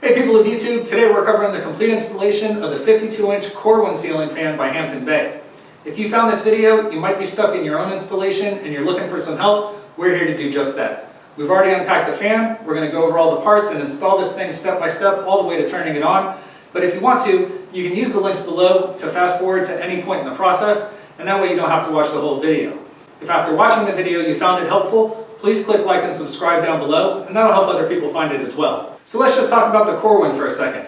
Hey people of YouTube, today we're covering the complete installation of the 52-inch Corwin ceiling fan by Hampton Bay. If you found this video, you might be stuck in your own installation and you're looking for some help, we're here to do just that. We've already unpacked the fan, we're going to go over all the parts and install this thing step by step all the way to turning it on. But if you want to, you can use the links below to fast forward to any point in the process, and that way you don't have to watch the whole video. If after watching the video you found it helpful, please click like and subscribe down below, and that'll help other people find it as well. So let's just talk about the Corwin for a second.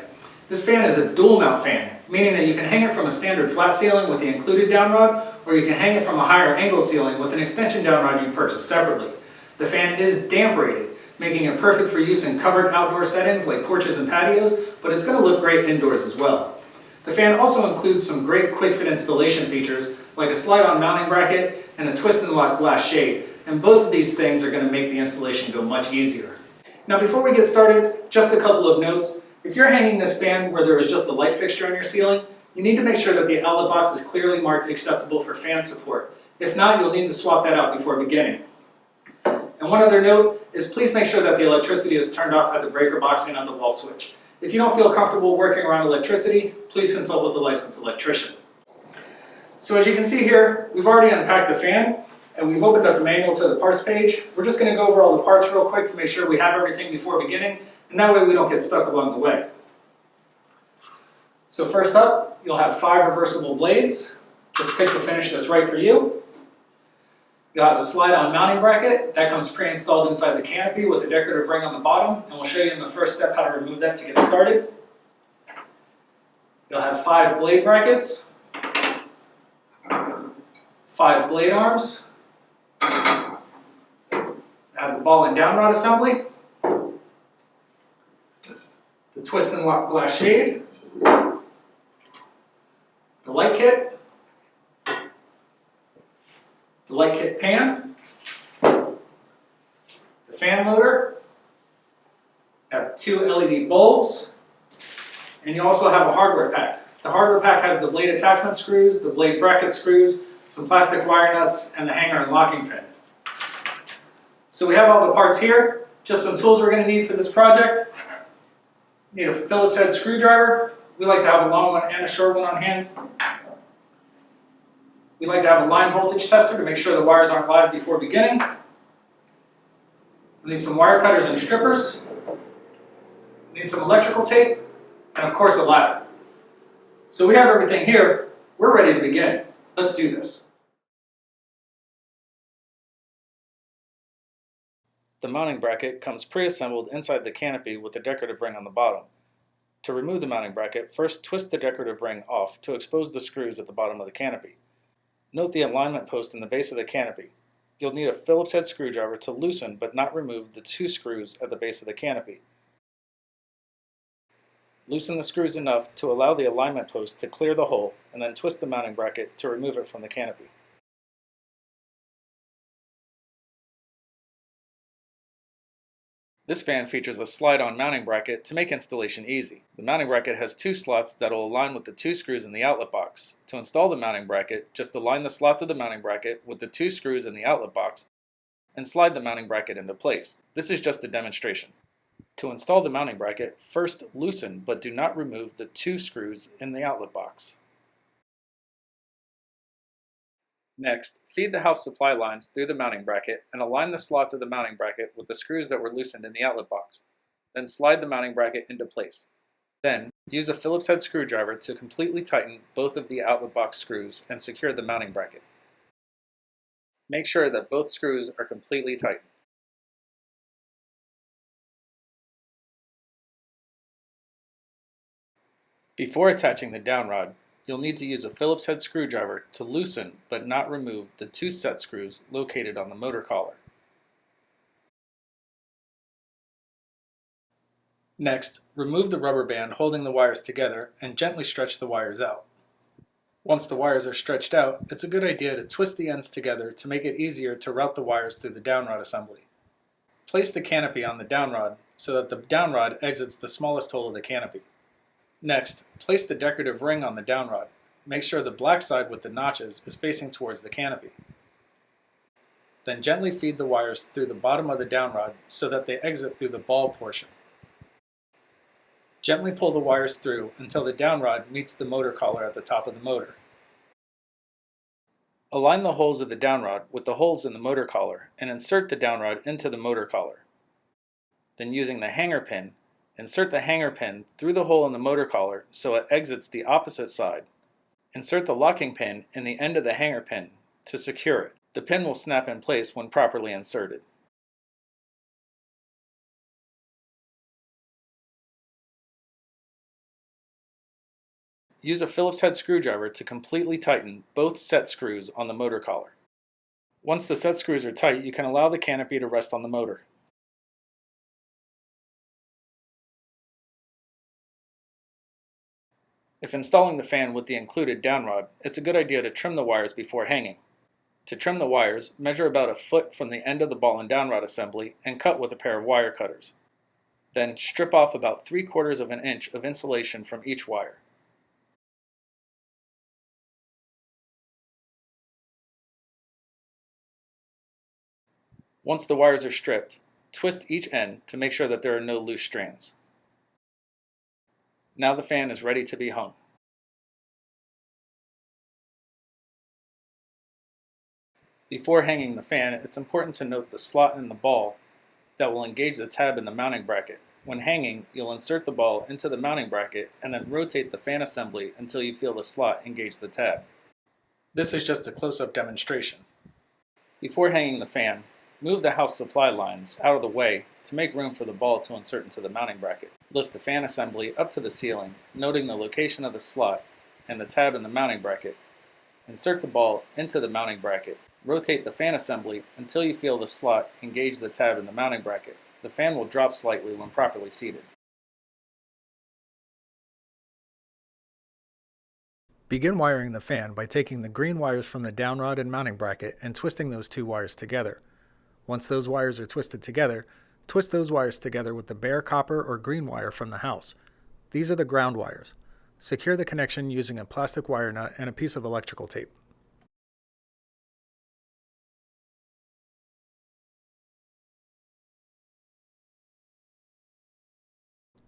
This fan is a dual mount fan, meaning that you can hang it from a standard flat ceiling with the included downrod, or you can hang it from a higher angled ceiling with an extension downrod you purchase separately. The fan is damp rated, making it perfect for use in covered outdoor settings like porches and patios, but it's going to look great indoors as well. The fan also includes some great quick fit installation features like a slide-on mounting bracket and a twist and lock glass shade, and both of these things are going to make the installation go much easier. Now before we get started, just a couple of notes. If you're hanging this fan where there is just a light fixture on your ceiling, you need to make sure that the outlet box is clearly marked acceptable for fan support. If not, you'll need to swap that out before beginning. And one other note is please make sure that the electricity is turned off at the breaker box and at the wall switch. If you don't feel comfortable working around electricity, please consult with a licensed electrician. So as you can see here, we've already unpacked the fan, and we've opened up the manual to the parts page. We're just going to go over all the parts real quick to make sure we have everything before beginning, and that way we don't get stuck along the way. So first up, you'll have 5 reversible blades. Just pick the finish that's right for you. You'll have a slide-on mounting bracket that comes pre-installed inside the canopy with a decorative ring on the bottom, and we'll show you in the first step how to remove that to get started. You'll have 5 blade brackets, 5 blade arms, have the ball and downrod assembly, the twist and lock glass shade, the light kit, the light kit pan, the fan motor, have 2 LED bulbs, and you also have a hardware pack. The hardware pack has the blade attachment screws, the blade bracket screws, some plastic wire nuts, and the hanger and locking pin. So we have all the parts here, just some tools we're going to need for this project. You need a Phillips head screwdriver. We like to have a long one and a short one on hand. We like to have a line voltage tester to make sure the wires aren't live before beginning. We need some wire cutters and strippers. We need some electrical tape, and of course a ladder. So we have everything here. We're ready to begin. Let's do this. The mounting bracket comes pre-assembled inside the canopy with the decorative ring on the bottom. To remove the mounting bracket, first twist the decorative ring off to expose the screws at the bottom of the canopy. Note the alignment post in the base of the canopy. You'll need a Phillips head screwdriver to loosen but not remove the 2 screws at the base of the canopy. Loosen the screws enough to allow the alignment post to clear the hole, and then twist the mounting bracket to remove it from the canopy. This fan features a slide-on mounting bracket to make installation easy. The mounting bracket has 2 slots that will align with the 2 screws in the outlet box. To install the mounting bracket, just align the slots of the mounting bracket with the 2 screws in the outlet box and slide the mounting bracket into place. This is just a demonstration. To install the mounting bracket, first loosen but do not remove the 2 screws in the outlet box. Next, feed the house supply lines through the mounting bracket and align the slots of the mounting bracket with the screws that were loosened in the outlet box. Then slide the mounting bracket into place. Then, use a Phillips head screwdriver to completely tighten both of the outlet box screws and secure the mounting bracket. Make sure that both screws are completely tightened. Before attaching the downrod, you'll need to use a Phillips head screwdriver to loosen but not remove the 2 set screws located on the motor collar. Next, remove the rubber band holding the wires together and gently stretch the wires out. Once the wires are stretched out, it's a good idea to twist the ends together to make it easier to route the wires through the downrod assembly. Place the canopy on the downrod so that the downrod exits the smallest hole of the canopy. Next, place the decorative ring on the downrod. Make sure the black side with the notches is facing towards the canopy. Then gently feed the wires through the bottom of the downrod so that they exit through the ball portion. Gently pull the wires through until the downrod meets the motor collar at the top of the motor. Align the holes of the downrod with the holes in the motor collar and insert the downrod into the motor collar. Then using the hanger pin, insert the hanger pin through the hole in the motor collar so it exits the opposite side. Insert the locking pin in the end of the hanger pin to secure it. The pin will snap in place when properly inserted. Use a Phillips head screwdriver to completely tighten both set screws on the motor collar. Once the set screws are tight, you can allow the canopy to rest on the motor. If installing the fan with the included downrod, it's a good idea to trim the wires before hanging. To trim the wires, measure about a foot from the end of the ball and downrod assembly and cut with a pair of wire cutters. Then strip off about 3/4 of an inch of insulation from each wire. Once the wires are stripped, twist each end to make sure that there are no loose strands. Now the fan is ready to be hung. Before hanging the fan, it's important to note the slot in the ball that will engage the tab in the mounting bracket. When hanging, you'll insert the ball into the mounting bracket and then rotate the fan assembly until you feel the slot engage the tab. This is just a close-up demonstration. Before hanging the fan, move the house supply lines out of the way to make room for the ball to insert into the mounting bracket. Lift the fan assembly up to the ceiling, noting the location of the slot and the tab in the mounting bracket. Insert the ball into the mounting bracket. Rotate the fan assembly until you feel the slot engage the tab in the mounting bracket. The fan will drop slightly when properly seated. Begin wiring the fan by taking the green wires from the downrod and mounting bracket and twisting those two wires together. Once those wires are twisted together, twist those wires together with the bare copper or green wire from the house. These are the ground wires. Secure the connection using a plastic wire nut and a piece of electrical tape.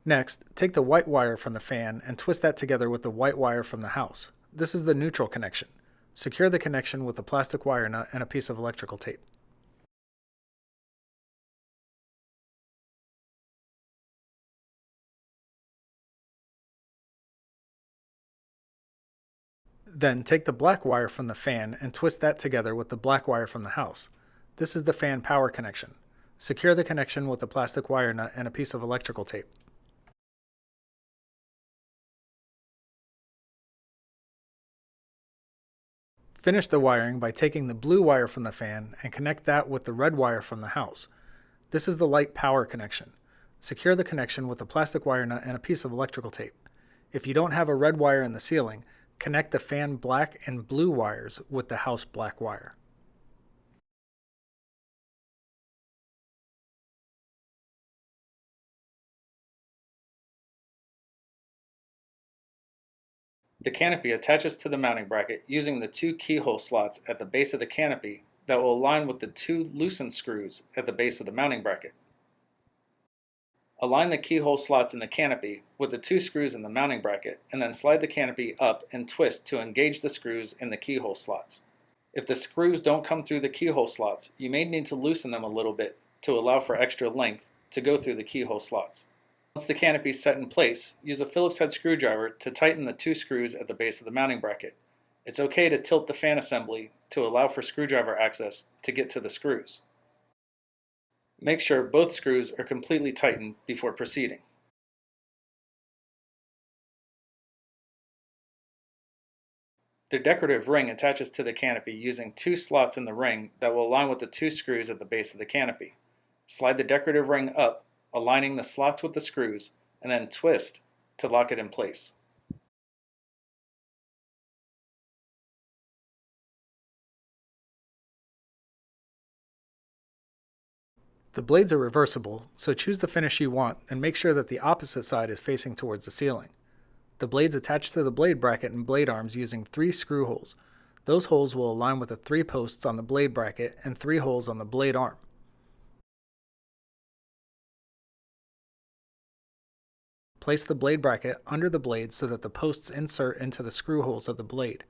Next, take the white wire from the fan and twist that together with the white wire from the house. This is the neutral connection. Secure the connection with a plastic wire nut and a piece of electrical tape. Then take the black wire from the fan and twist that together with the black wire from the house. This is the fan power connection. Secure the connection with a plastic wire nut and a piece of electrical tape. Finish the wiring by taking the blue wire from the fan and connect that with the red wire from the house. This is the light power connection. Secure the connection with a plastic wire nut and a piece of electrical tape. If you don't have a red wire in the ceiling, connect the fan black and blue wires with the house black wire. The canopy attaches to the mounting bracket using the two keyhole slots at the base of the canopy that will align with the two loosened screws at the base of the mounting bracket. Align the keyhole slots in the canopy with the two screws in the mounting bracket and then slide the canopy up and twist to engage the screws in the keyhole slots. If the screws don't come through the keyhole slots, you may need to loosen them a little bit to allow for extra length to go through the keyhole slots. Once the canopy is set in place, use a Phillips head screwdriver to tighten the two screws at the base of the mounting bracket. It's okay to tilt the fan assembly to allow for screwdriver access to get to the screws. Make sure both screws are completely tightened before proceeding. The decorative ring attaches to the canopy using two slots in the ring that will align with the two screws at the base of the canopy. Slide the decorative ring up, aligning the slots with the screws, and then twist to lock it in place. The blades are reversible, so choose the finish you want and make sure that the opposite side is facing towards the ceiling. The blades attach to the blade bracket and blade arms using 3 screw holes. Those holes will align with the 3 posts on the blade bracket and 3 holes on the blade arm. Place the blade bracket under the blade so that the posts insert into the screw holes of the blade.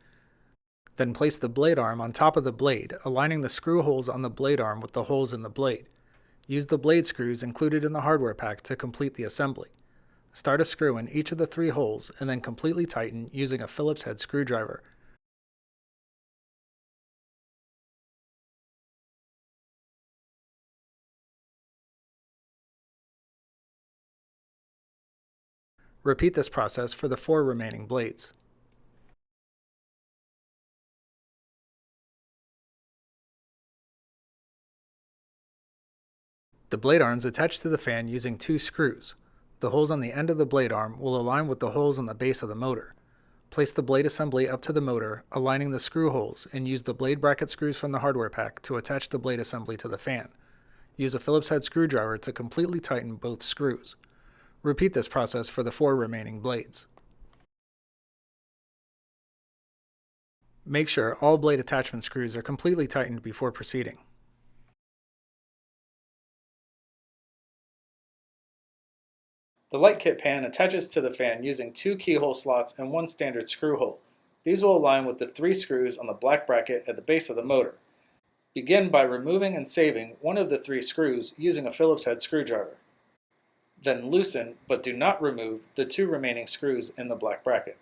Then place the blade arm on top of the blade, aligning the screw holes on the blade arm with the holes in the blade. Use the blade screws included in the hardware pack to complete the assembly. Start a screw in each of the 3 holes and then completely tighten using a Phillips head screwdriver. Repeat this process for the 4 remaining blades. The blade arms attach to the fan using 2 screws. The holes on the end of the blade arm will align with the holes on the base of the motor. Place the blade assembly up to the motor, aligning the screw holes, and use the blade bracket screws from the hardware pack to attach the blade assembly to the fan. Use a Phillips head screwdriver to completely tighten both screws. Repeat this process for the 4 remaining blades. Make sure all blade attachment screws are completely tightened before proceeding. The light kit pan attaches to the fan using 2 keyhole slots and 1 standard screw hole. These will align with the 3 screws on the black bracket at the base of the motor. Begin by removing and saving one of the 3 screws using a Phillips head screwdriver. Then loosen, but do not remove, the 2 remaining screws in the black bracket.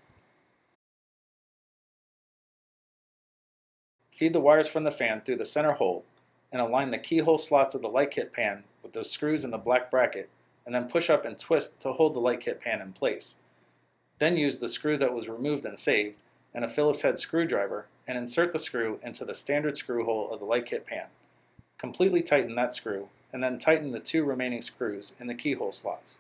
Feed the wires from the fan through the center hole and align the keyhole slots of the light kit pan with those screws in the black bracket, and then push up and twist to hold the light kit pan in place. Then use the screw that was removed and saved and a Phillips head screwdriver and insert the screw into the standard screw hole of the light kit pan. Completely tighten that screw and then tighten the 2 remaining screws in the keyhole slots.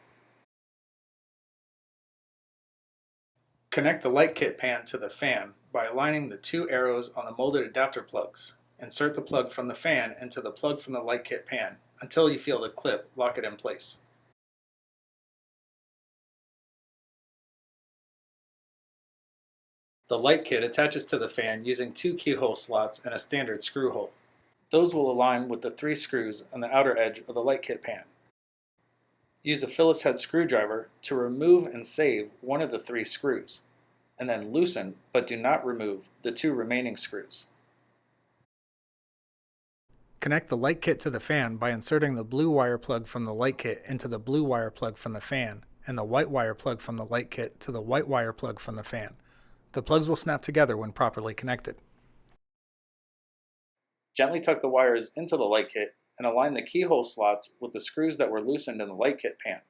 Connect the light kit pan to the fan by aligning the 2 arrows on the molded adapter plugs. Insert the plug from the fan into the plug from the light kit pan until you feel the clip lock it in place. The light kit attaches to the fan using 2 keyhole slots and a standard screw hole. Those will align with the 3 screws on the outer edge of the light kit pan. Use a Phillips head screwdriver to remove and save one of the 3 screws, and then loosen, but do not remove, the 2 remaining screws. Connect the light kit to the fan by inserting the blue wire plug from the light kit into the blue wire plug from the fan, and the white wire plug from the light kit to the white wire plug from the fan. The plugs will snap together when properly connected. Gently tuck the wires into the light kit and align the keyhole slots with the screws that were loosened in the light kit pan,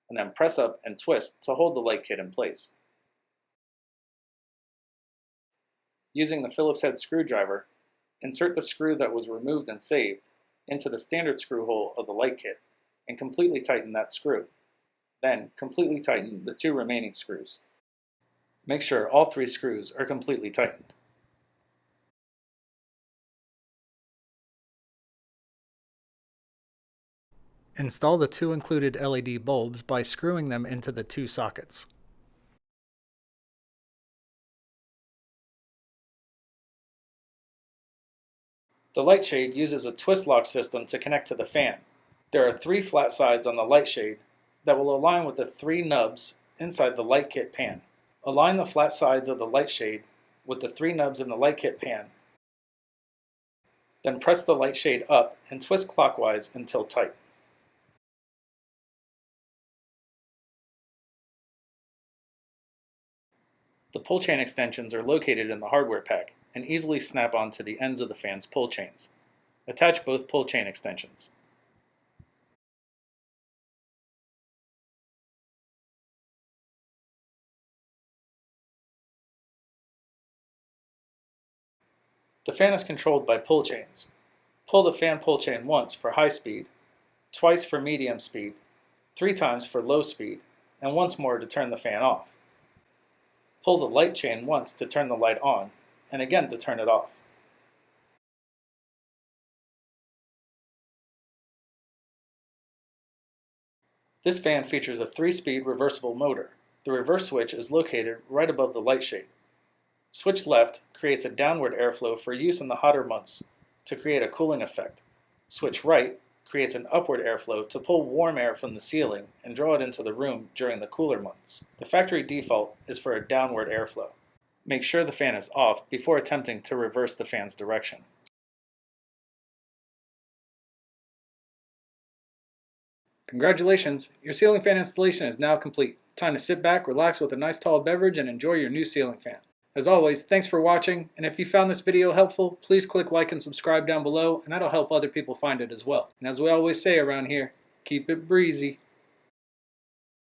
and then press up and twist to hold the light kit in place. Using the Phillips head screwdriver, insert the screw that was removed and saved into the standard screw hole of the light kit and completely tighten that screw. Then completely tighten the 2 remaining screws. Make sure all 3 screws are completely tightened. Install the 2 included LED bulbs by screwing them into the 2 sockets. The light shade uses a twist lock system to connect to the fan. There are 3 flat sides on the light shade that will align with the 3 nubs inside the light kit pan. Align the flat sides of the light shade with the 3 nubs in the light kit pan. Then press the light shade up and twist clockwise until tight. The pull chain extensions are located in the hardware pack and easily snap onto the ends of the fan's pull chains. Attach both pull chain extensions. The fan is controlled by pull chains. Pull the fan pull chain once for high speed, twice for medium speed, 3 times for low speed, and once more to turn the fan off. Pull the light chain once to turn the light on, and again to turn it off. This fan features a 3-speed reversible motor. The reverse switch is located right above the light shade. Switch left creates a downward airflow for use in the hotter months to create a cooling effect. Switch right creates an upward airflow to pull warm air from the ceiling and draw it into the room during the cooler months. The factory default is for a downward airflow. Make sure the fan is off before attempting to reverse the fan's direction. Congratulations, your ceiling fan installation is now complete. Time to sit back, relax with a nice tall beverage, and enjoy your new ceiling fan. As always, thanks for watching, and if you found this video helpful, please click like and subscribe down below, and that'll help other people find it as well. And as we always say around here, keep it breezy.